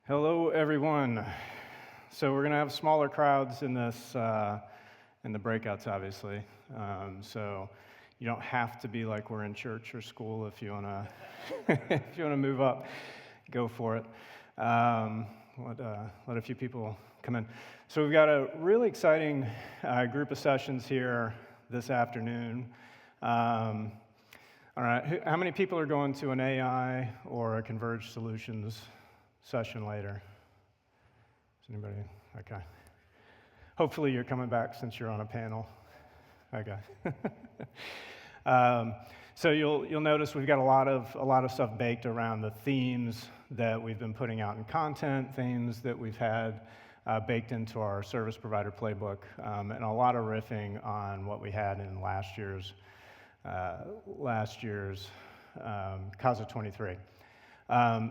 Hello, everyone. So we're going to have smaller crowds in this, in the breakouts, obviously. So you don't have to be like we're in church or school if you want to, if you want to move up, go for it. Let a few people come in. So we've got a really exciting group of sessions here this afternoon. All right, how many people are going to an AI or a converged solutions session later? Is anybody? Okay. Hopefully you're coming back since you're on a panel. Okay. So you'll notice we've got a lot of stuff baked around the themes that we've been putting out in content, themes that we've had baked into our service provider playbook, and a lot of riffing on what we had in last year's CASA24.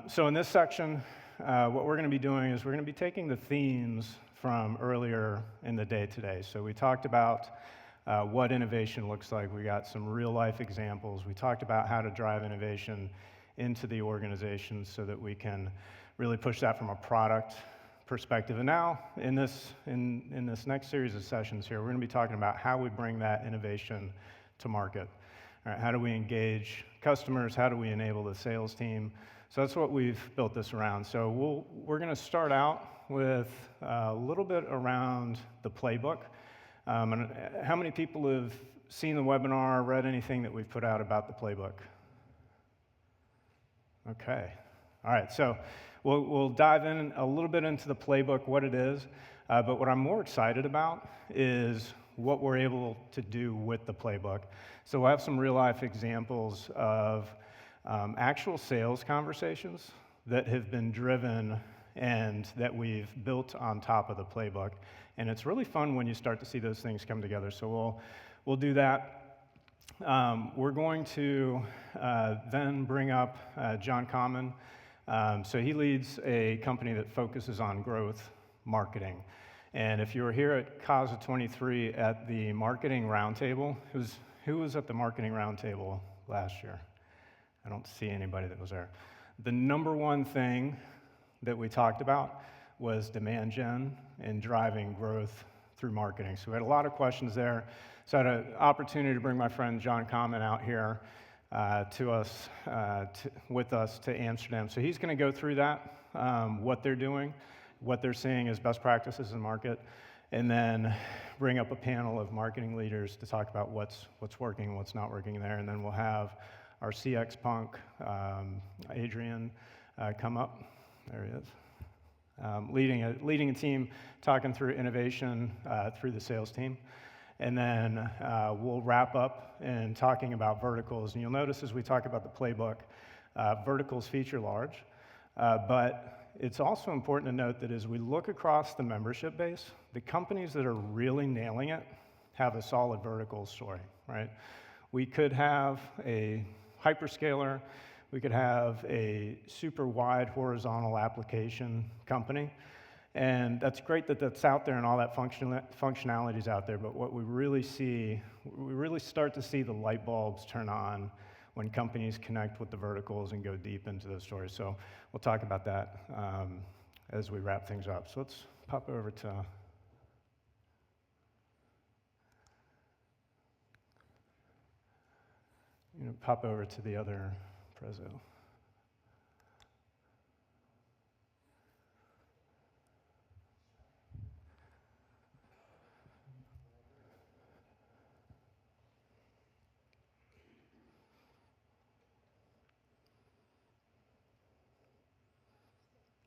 So in this section, what we're going to be doing is we're going to be taking the themes from earlier in the day today. So we talked about what innovation looks like. We got some real-life examples. We talked about how to drive innovation into the organization so that we can really push that from a product perspective. And now, in this next series of sessions here, we're going to be talking about how we bring that innovation to market. All right, how do we engage customers? How do we enable the sales team? So that's what we've built this around. So we're going to start out with a little bit around the playbook. And how many people have seen the webinar, read anything that we've put out about the playbook? Okay. All right. So we'll dive in a little bit into the playbook, what it is. But what I'm more excited about is what we're able to do with the playbook. So we'll have some real-life examples of actual sales conversations that have been driven and that we've built on top of the playbook. And it's really fun when you start to see those things come together. So we'll do that. We're going to then bring up John Common. So he leads a company that focuses on growth marketing. And if you were here at CASA23 at the marketing roundtable, who was at the marketing roundtable last year? I don't see anybody that was there. The number one thing that we talked about was demand gen and driving growth through marketing. So we had a lot of questions there. So I had an opportunity to bring my friend John Common out here with us to Amsterdam. So he's going to go through that, what they're doing, what they're seeing as best practices in the market, and then bring up a panel of marketing leaders to talk about what's working and what's not working there. And then we'll have our CX punk, Adrian, come up. There he is. Leading a team, talking through innovation through the sales team. And then we'll wrap up in talking about verticals. And you'll notice as we talk about the playbook, verticals feature large. But it's also important to note that as we look across the membership base, the companies that are really nailing it have a solid vertical story, right? We could have a hyperscaler, we could have a super wide horizontal application company, and that's great that that's out there and all that functionality is out there, but what we really start to see the light bulbs turn on when companies connect with the verticals and go deep into those stories. So we'll talk about that as we wrap things up. So let's pop over to the other preso.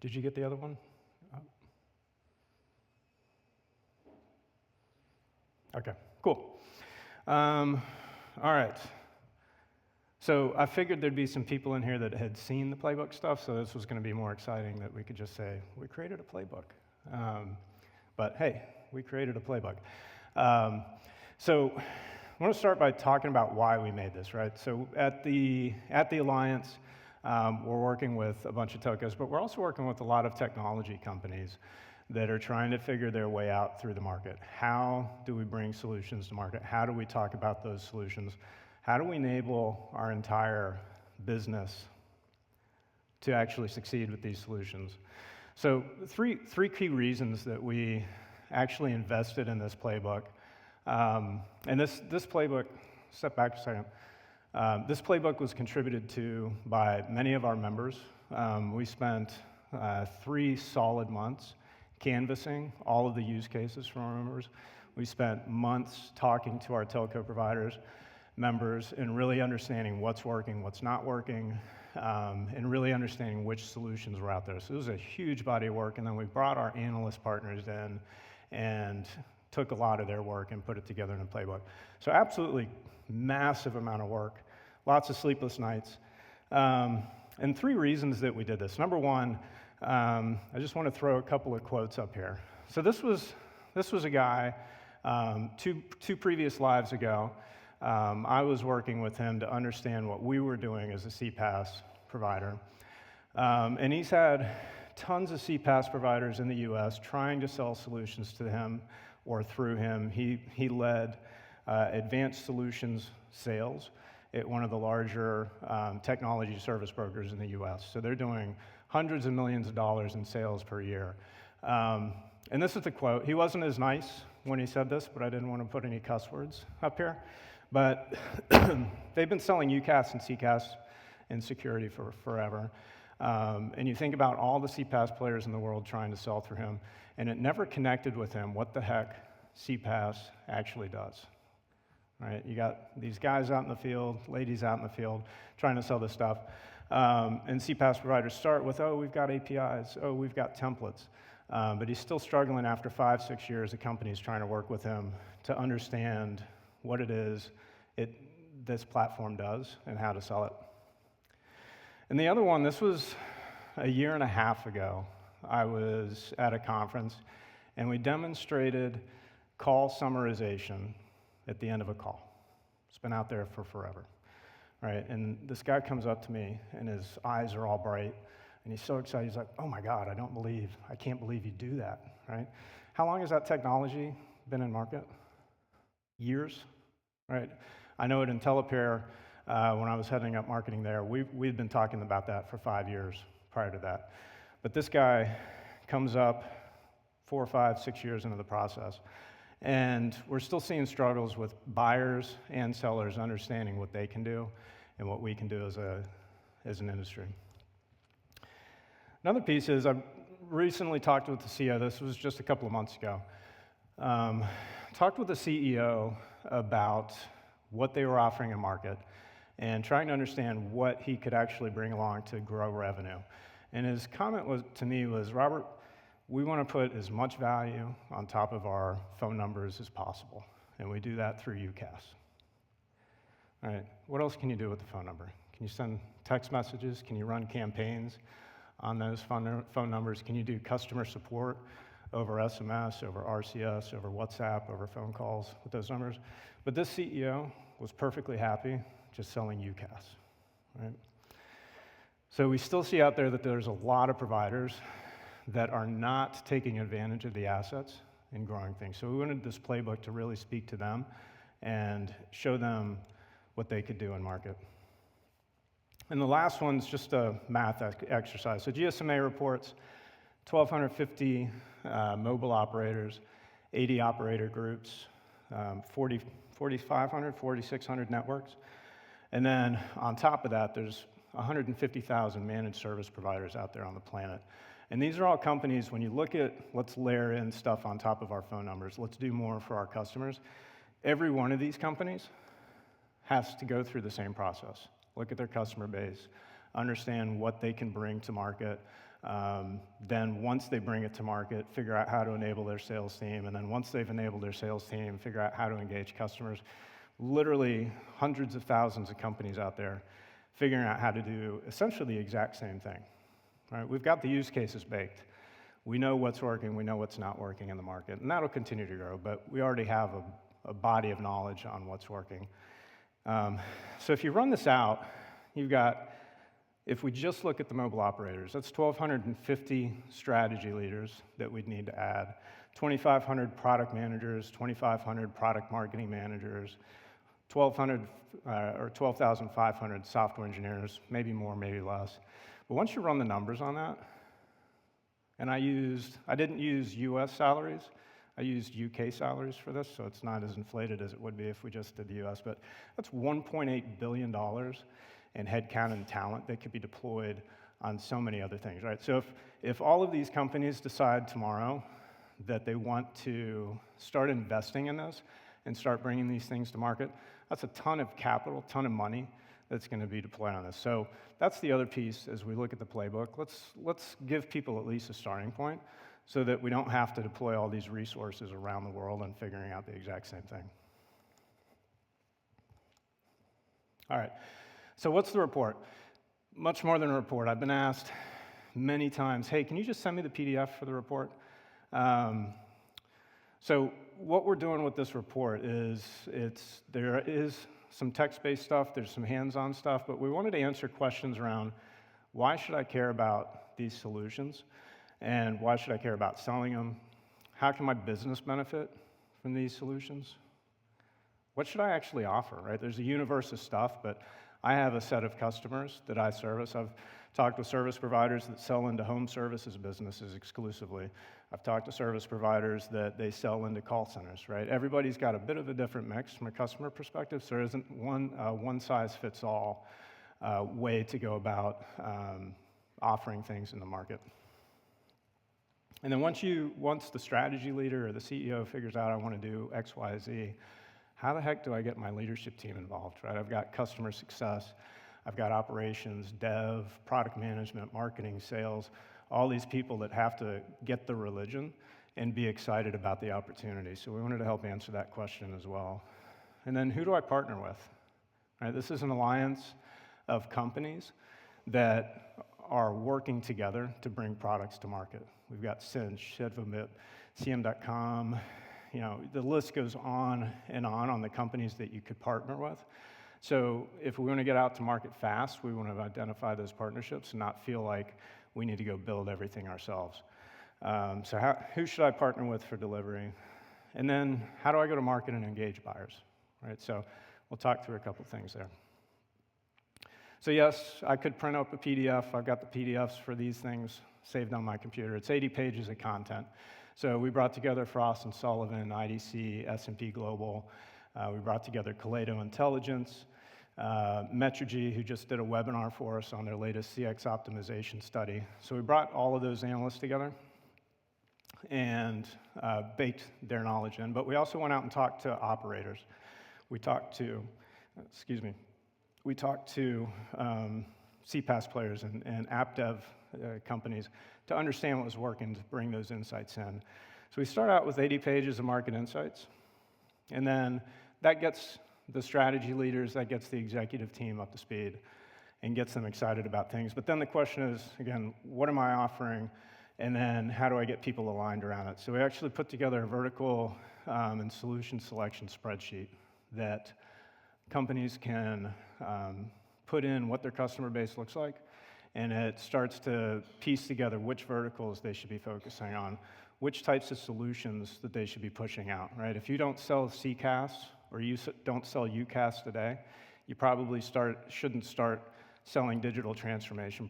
Did you get the other one? Okay, cool. All right. So I figured there'd be some people in here that had seen the playbook stuff, so this was going to be more exciting that we could just say, we created a playbook. But hey, we created a playbook. So I want to start by talking about why we made this, right? So at the Alliance, we're working with a bunch of telcos, but we're also working with a lot of technology companies that are trying to figure their way out through the market. How do we bring solutions to market? How do we talk about those solutions? How do we enable our entire business to actually succeed with these solutions? So three key reasons that we actually invested in this playbook. And this playbook, step back a second. This playbook was contributed to by many of our members. We spent 3 solid months canvassing all of the use cases from our members. We spent months talking to our telco providers, members, and really understanding what's working, what's not working, and really understanding which solutions were out there. So it was a huge body of work, and then we brought our analyst partners in and took a lot of their work and put it together in a playbook. So absolutely massive amount of work, lots of sleepless nights. And 3 reasons that we did this. Number one, I just want to throw a couple of quotes up here. So this was a guy, two previous lives ago. I was working with him to understand what we were doing as a CPaaS provider. And he's had tons of CPaaS providers in the US trying to sell solutions to him or through him. He led advanced solutions sales at one of the larger technology service brokers in the US. So they're doing hundreds of millions of dollars in sales per year. And this is the quote. He wasn't as nice when he said this, but I didn't want to put any cuss words up here. But they've been selling UCaaS and CCaaS in security for forever. And you think about all the CPaaS players in the world trying to sell through him, and it never connected with him what the heck CPaaS actually does. Right? You got these guys out in the field, ladies out in the field, trying to sell this stuff. And CPaaS providers start with, oh, we've got APIs, oh, we've got templates. But he's still struggling after 5-6 years. The company's trying to work with him to understand what it is this platform does and how to sell it. And the other one, this was a year and a half ago. I was at a conference, and we demonstrated call summarization at the end of a call. It's been out there for forever, right? And this guy comes up to me, and his eyes are all bright, and he's so excited. He's like, oh my God, I can't believe you do that, right? How long has that technology been in market? Years, right? I know at IntelliPair, when I was heading up marketing there, we'd been talking about that for 5 years prior to that. But this guy comes up 4, 5, 6 years into the process, and we're still seeing struggles with buyers and sellers understanding what they can do and what we can do as an industry. Another piece is I recently talked with the CEO, this was just a couple of months ago, talked with the CEO about what they were offering in market and trying to understand what he could actually bring along to grow revenue. And his comment to me was, Robert, we want to put as much value on top of our phone numbers as possible, and we do that through UCaaS. All right, what else can you do with the phone number? Can you send text messages? Can you run campaigns on those phone numbers? Can you do customer support over SMS, over RCS, over WhatsApp, over phone calls with those numbers? But this CEO was perfectly happy just selling UCaaS, right? So we still see out there that there's a lot of providers that are not taking advantage of the assets and growing things. So we wanted this playbook to really speak to them and show them what they could do in market. And the last one's just a math exercise. So GSMA reports 1,250 mobile operators, 80 operator groups, 4,500, 4,600 networks. And then on top of that, there's 150,000 managed service providers out there on the planet. And these are all companies, when you look at, let's layer in stuff on top of our phone numbers, let's do more for our customers. Every one of these companies has to go through the same process. Look at their customer base, understand what they can bring to market. Then once they bring it to market, figure out how to enable their sales team. And then once they've enabled their sales team, figure out how to engage customers. Literally hundreds of thousands of companies out there figuring out how to do essentially the exact same thing. Right? We've got the use cases baked. We know what's working, we know what's not working in the market, and that'll continue to grow, but we already have a body of knowledge on what's working. So if you run this out, you've got, if we just look at the mobile operators, that's 1,250 strategy leaders that we'd need to add, 2,500 product managers, 2,500 product marketing managers, 12,500 software engineers, maybe more, maybe less. But once you run the numbers on that, And I didn't use US salaries, I used UK salaries for this, so it's not as inflated as it would be if we just did the US, but that's $1.8 billion in headcount and talent that could be deployed on so many other things, right? So if all of these companies decide tomorrow that they want to start investing in this and start bringing these things to market, that's a ton of capital, ton of money that's going to be deployed on this. So that's the other piece as we look at the playbook. Let's give people at least a starting point so that we don't have to deploy all these resources around the world and figuring out the exact same thing. All right, so what's the report? Much more than a report. I've been asked many times, hey, can you just send me the PDF for the report? So what we're doing with this report is there is some text-based stuff, there's some hands-on stuff, but we wanted to answer questions around why should I care about these solutions, and why should I care about selling them? How can my business benefit from these solutions? What should I actually offer, right? There's a universe of stuff, but I have a set of customers that I service. I've talked with service providers that sell into home services businesses exclusively. I've talked to service providers that they sell into call centers, right? Everybody's got a bit of a different mix from a customer perspective, so there isn't one-size-fits-all way to go about offering things in the market. And then once the strategy leader or the CEO figures out I want to do X, Y, Z, how the heck do I get my leadership team involved, right? I've got customer success, I've got operations, dev, product management, marketing, sales, all these people that have to get the religion and be excited about the opportunity. So we wanted to help answer that question as well. And then who do I partner with? Right, this is an alliance of companies that are working together to bring products to market. We've got Cinch, Shedvomip, CM.com, the list goes on the companies that you could partner with. So if we want to get out to market fast, we want to identify those partnerships and not feel like we need to go build everything ourselves. So who should I partner with for delivery? And then how do I go to market and engage buyers, right? So we'll talk through a couple things there. So yes, I could print up a PDF. I've got the PDFs for these things saved on my computer. It's 80 pages of content. So we brought together Frost & Sullivan, IDC, S&P Global. We brought together Kaleido Intelligence, Metrigy, who just did a webinar for us on their latest CX optimization study. So we brought all of those analysts together and baked their knowledge in. But we also went out and talked to operators. We talked to CPaaS players and app dev companies to understand what was working, to bring those insights in. So we start out with 80 pages of market insights, and then that gets the strategy leaders, that gets the executive team up to speed and gets them excited about things. But then the question is, again, what am I offering? And then how do I get people aligned around it? So we actually put together a vertical and solution selection spreadsheet that companies can put in what their customer base looks like, and it starts to piece together which verticals they should be focusing on, which types of solutions that they should be pushing out, right? If you don't sell CCaaS or you don't sell UCaaS today, you probably shouldn't start selling digital transformation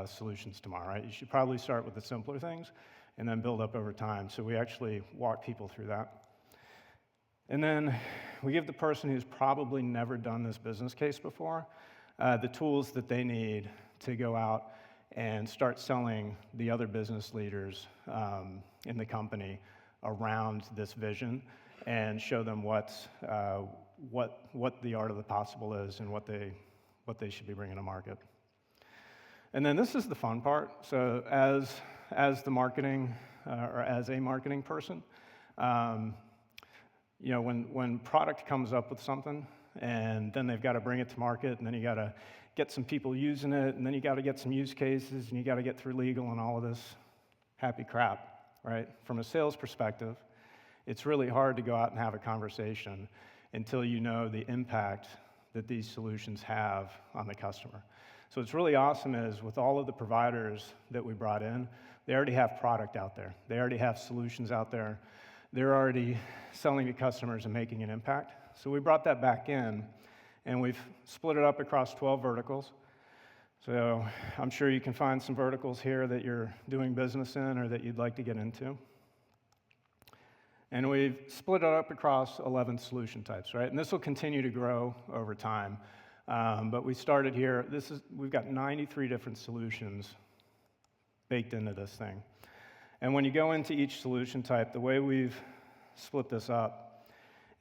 solutions tomorrow, right? You should probably start with the simpler things and then build up over time. So we actually walk people through that. And then we give the person who's probably never done this business case before the tools that they need to go out and start selling the other business leaders in the company around this vision and show them what the art of the possible is and what they should be bringing to market. And then this is the fun part. So as the marketing or as a marketing person, when product comes up with something and then they've got to bring it to market, and then you got to get some people using it, and then you got to get some use cases, and you got to get through legal and all of this happy crap, right? From a sales perspective, it's really hard to go out and have a conversation until you know the impact that these solutions have on the customer. So what's really awesome is with all of the providers that we brought in, they already have product out there. They already have solutions out there. They're already selling to customers and making an impact. So we brought that back in, and we've split it up across 12 verticals. So I'm sure you can find some verticals here that you're doing business in or that you'd like to get into. And we've split it up across 11 solution types, right? And this will continue to grow over time. But we started here. We've got 93 different solutions baked into this thing. And when you go into each solution type, the way we've split this up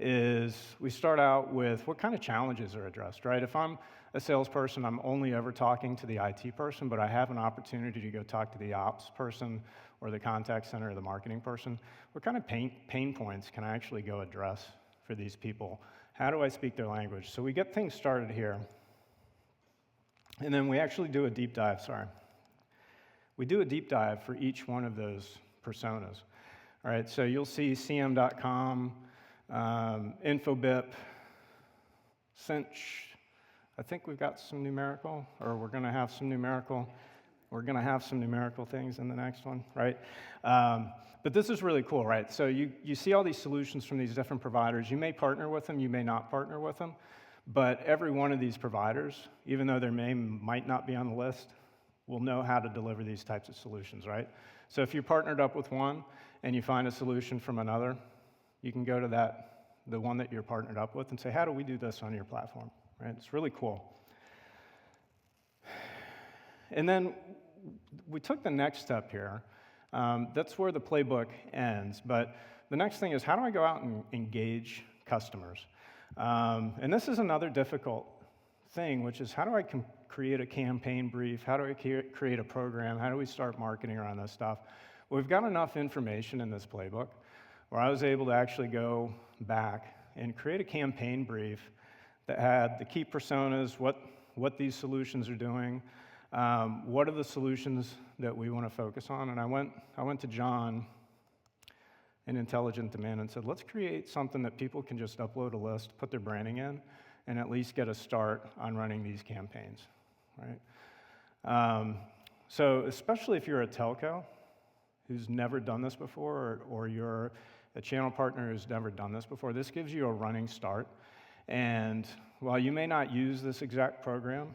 is we start out with what kind of challenges are addressed, right? If I'm a salesperson, I'm only ever talking to the IT person, but I have an opportunity to go talk to the ops person or the contact center or the marketing person. What kind of pain points can I actually go address for these people? How do I speak their language? So we get things started here. And then we actually do a deep dive, We do a deep dive for each one of those personas. All right, so you'll see cm.com, Infobip, Cinch. I think we've got some numerical, or we're going to have some numerical. We're going to have some numerical things in the next one, right? But this is really cool, right? So you see all these solutions from these different providers. You may partner with them, you may not partner with them, but every one of these providers, even though their name might not be on the list, will know how to deliver these types of solutions, right? So if you're partnered up with one and you find a solution from another, you can go to the one that you're partnered up with and say, how do we do this on your platform, right? It's really cool. And then we took the next step here. That's where the playbook ends. But the next thing is, how do I go out and engage customers? And this is another difficult thing, which is how do I create a campaign brief? How do I create a program? How do we start marketing around this stuff? Well, we've got enough information in this playbook where I was able to actually go back and create a campaign brief that had the key personas, what these solutions are doing, what are the solutions that we want to focus on. And I went to John in Intelligent Demand and said, let's create something that people can just upload a list, put their branding in, and at least get a start on running these campaigns, right? So especially if you're a telco who's never done this before, or you're a channel partner who's never done this before, this gives you a running start. And while you may not use this exact program,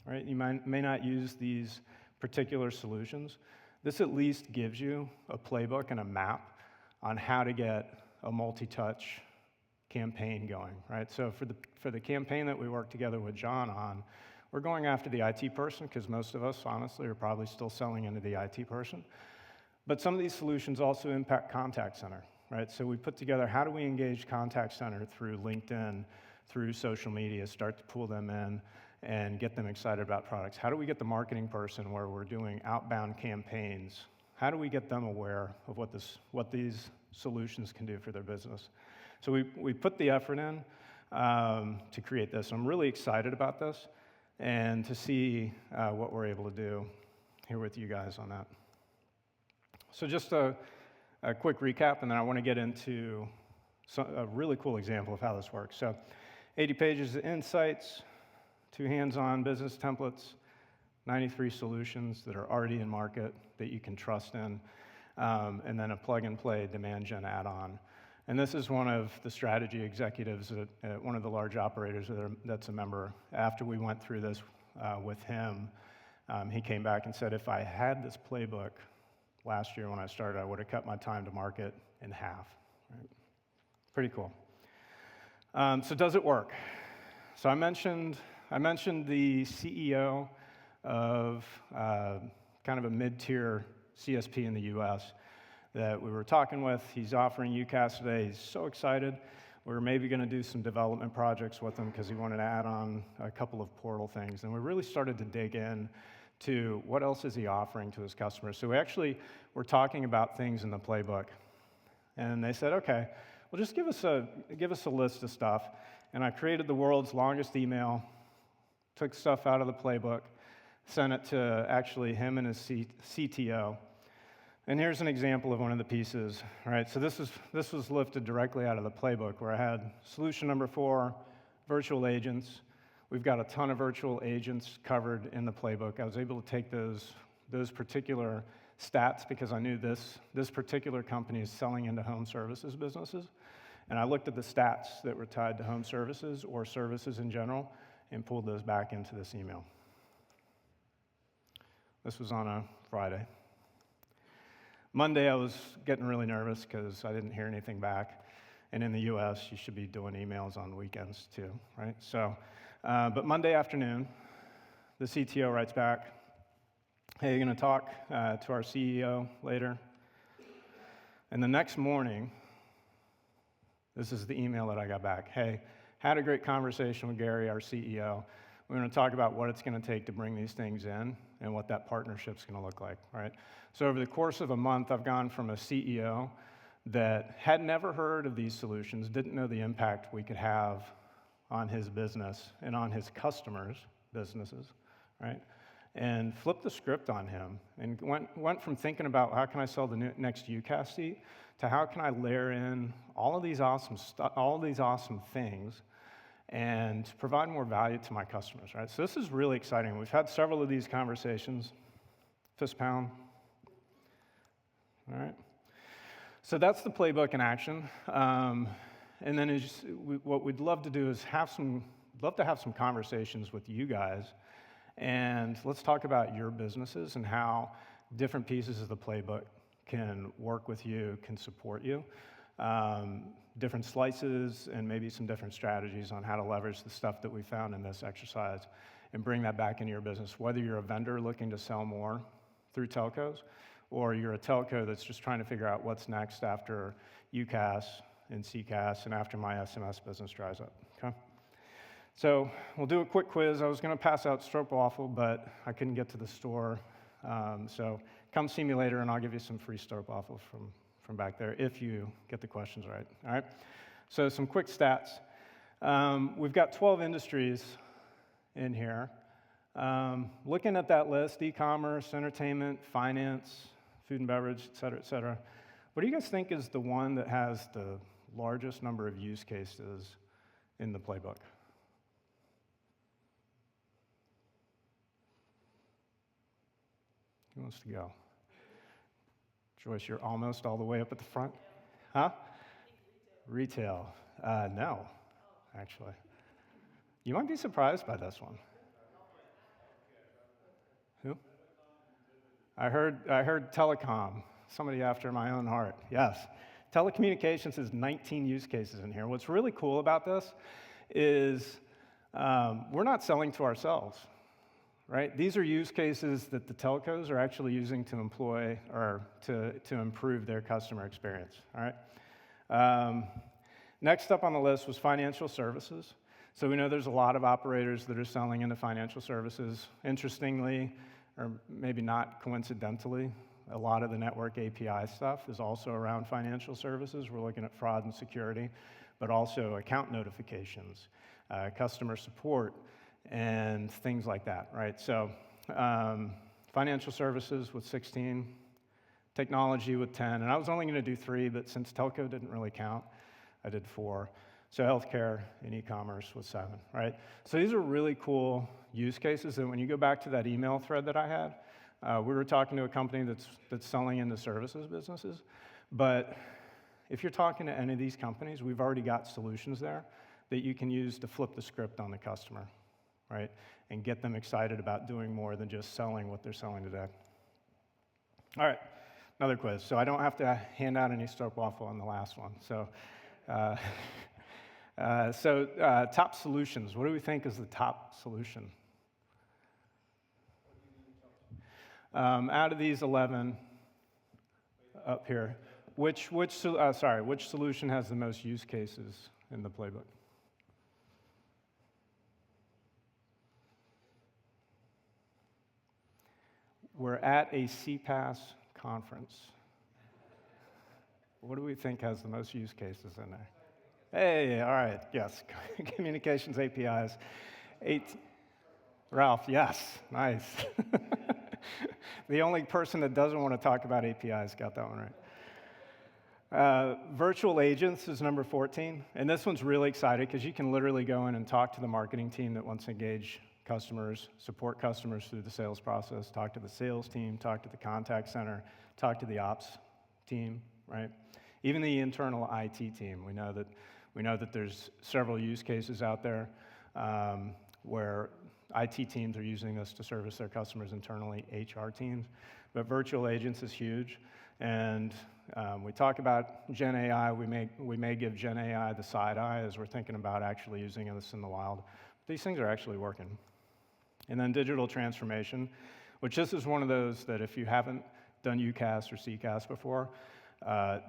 right, you may not use these particular solutions, this at least gives you a playbook and a map on how to get a multi-touch campaign going, right? So for the campaign that we worked together with John on, we're going after the IT person because most of us, honestly, are probably still selling into the IT person. But some of these solutions also impact contact center, right? So we put together how do we engage contact center through LinkedIn, through social media, start to pull them in and get them excited about products. How do we get the marketing person where we're doing outbound campaigns? How do we get them aware of what these solutions can do for their business? So we put the effort in to create this. I'm really excited about this and to see what we're able to do here with you guys on that. So just a quick recap, and then I want to get into a really cool example of how this works. So 80 pages of insights, 2 hands-on business templates, 93 solutions that are already in market that you can trust in, and then a plug-and-play demand gen add-on. And this is one of the strategy executives at one of the large operators that's a member. After we went through this with him, he came back and said, if I had this playbook last year when I started, I would have cut my time to market in half. Right? Pretty cool. So does it work? So I mentioned the CEO of kind of a mid-tier CSP in the US that we were talking with. He's offering UCaaS today. He's so excited. We're maybe going to do some development projects with him because he wanted to add on a couple of portal things. And we really started to dig in to what else is he offering to his customers. So we actually were talking about things in the playbook. And they said, okay, well, just give us a list of stuff. And I created the world's longest email, took stuff out of the playbook, sent it to actually him and his CTO. And here's an example of one of the pieces, right? So this was lifted directly out of the playbook where I had solution number 4, virtual agents. We've got a ton of virtual agents covered in the playbook. I was able to take those particular stats because I knew this particular company is selling into home services businesses. And I looked at the stats that were tied to home services or services in general and pulled those back into this email. This was on a Friday. Monday, I was getting really nervous because I didn't hear anything back. And in the US, you should be doing emails on weekends too, right? So, but Monday afternoon, the CTO writes back, hey, you're going to talk to our CEO later. And the next morning, this is the email that I got back. Hey, had a great conversation with Gary, our CEO. We're going to talk about what it's going to take to bring these things in and what that partnership's going to look like, right? So over the course of a month, I've gone from a CEO that had never heard of these solutions, didn't know the impact we could have on his business and on his customers' businesses, right? And flipped the script on him and went from thinking about how can I sell the next UCaaS seat to how can I layer in all of these awesome things and provide more value to my customers, right? So this is really exciting. We've had several of these conversations. Fist pound. All right. So that's the playbook in action. And then what we'd love to do is have some conversations with you guys, and let's talk about your businesses and how different pieces of the playbook can work with you, can support you. Different slices and maybe some different strategies on how to leverage the stuff that we found in this exercise and bring that back into your business, whether you're a vendor looking to sell more through telcos or you're a telco that's just trying to figure out what's next after UCaaS and CCaaS and after my SMS business dries up, okay? So we'll do a quick quiz. I was going to pass out stroopwafel, but I couldn't get to the store. So come see me later, and I'll give you some free stroopwafel from back there if you get the questions right, all right? So some quick stats. We've got 12 industries in here. Looking at that list, e-commerce, entertainment, finance, food and beverage, et cetera, what do you guys think is the one that has the largest number of use cases in the playbook? Who wants to go? Joyce, you're almost all the way up at the front. Huh? Retail. No, actually. You might be surprised by this one. Who? I heard telecom. Somebody after my own heart. Yes. Telecommunications is 19 use cases in here. What's really cool about this is we're not selling to ourselves. Right? These are use cases that the telcos are actually using to employ or to improve their customer experience. All right. Next up on the list was financial services. So we know there's a lot of operators that are selling into financial services. Interestingly, or maybe not coincidentally, a lot of the network API stuff is also around financial services. We're looking at fraud and security, but also account notifications, customer support, and things like that, right? So financial services with 16, technology with 10, and I was only going to do 3, but since telco didn't really count, I did 4. So healthcare and e-commerce was 7, right? So these are really cool use cases, and when you go back to that email thread that I had, we were talking to a company that's selling into services businesses, but if you're talking to any of these companies, we've already got solutions there that you can use to flip the script on the customer, right? And get them excited about doing more than just selling what they're selling today. All right, another quiz. So I don't have to hand out any stroopwafel on the last one. So, top solutions. What do we think is the top solution? Out of these 11 up here, which solution has the most use cases in the playbook? We're at a CPaaS conference. What do we think has the most use cases in there? Hey, all right, yes, communications APIs. Ralph, yes, nice. The only person that doesn't want to talk about APIs got that one right. Virtual agents is number 14, and this one's really exciting because you can literally go in and talk to the marketing team that wants to engage customers, support customers through the sales process, talk to the sales team, talk to the contact center, talk to the ops team, right? Even the internal IT team. We know that there's several use cases out there where IT teams are using this to service their customers internally, HR teams. But virtual agents is huge. And we talk about Gen AI. We may give Gen AI the side eye as we're thinking about actually using this in the wild. But these things are actually working. And then digital transformation, which this is one of those that if you haven't done UCaaS or CCaaS before,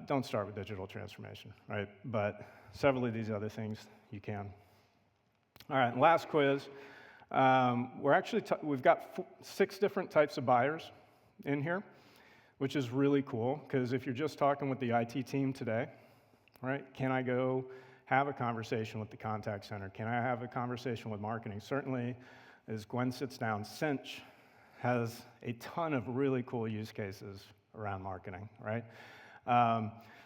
don't start with digital transformation, right? But several of these other things you can. All right, and last quiz. We've got 6 different types of buyers in here, which is really cool, because if you're just talking with the IT team today, right, can I go have a conversation with the contact center? Can I have a conversation with marketing? Certainly, as Gwen sits down, Cinch has a ton of really cool use cases around marketing, right?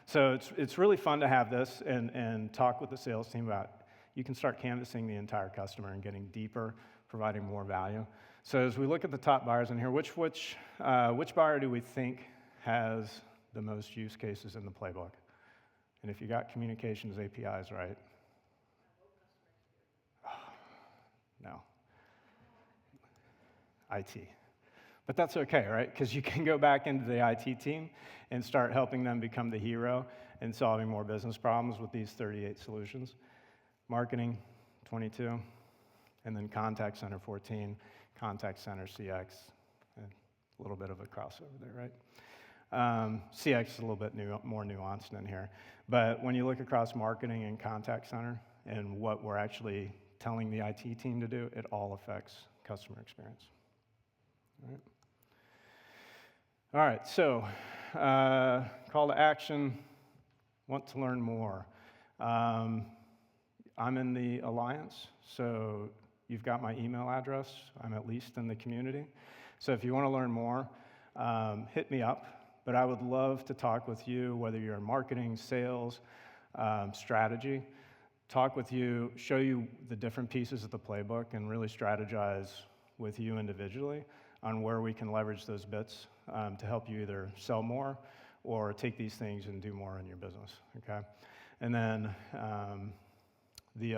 So it's really fun to have this and talk with the sales team about, you can start canvassing the entire customer and getting deeper, providing more value. So as we look at the top buyers in here, which buyer do we think has the most use cases in the playbook? And if you got communications APIs, right? No. IT. But that's okay, right? Because you can go back into the IT team and start helping them become the hero and solving more business problems with these 38 solutions. Marketing, 22, and then contact center, 14, contact center, CX, a little bit of a crossover there, right? CX is a little bit more nuanced in here. But when you look across marketing and contact center and what we're actually telling the IT team to do, it all affects customer experience. All right, so call to action, want to learn more. I'm in the Alliance, so you've got my email address. I'm at least in the community. So if you want to learn more, hit me up. But I would love to talk with you, whether you're in marketing, sales, strategy, talk with you, show you the different pieces of the playbook, and really strategize with you individually on where we can leverage those bits to help you either sell more or take these things and do more in your business, okay? And then the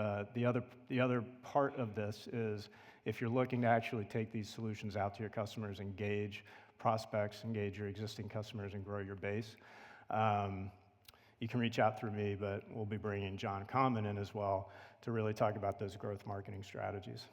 other part of this is if you're looking to actually take these solutions out to your customers, engage prospects, engage your existing customers, and grow your base, you can reach out through me, but we'll be bringing John Common in as well to really talk about those growth marketing strategies.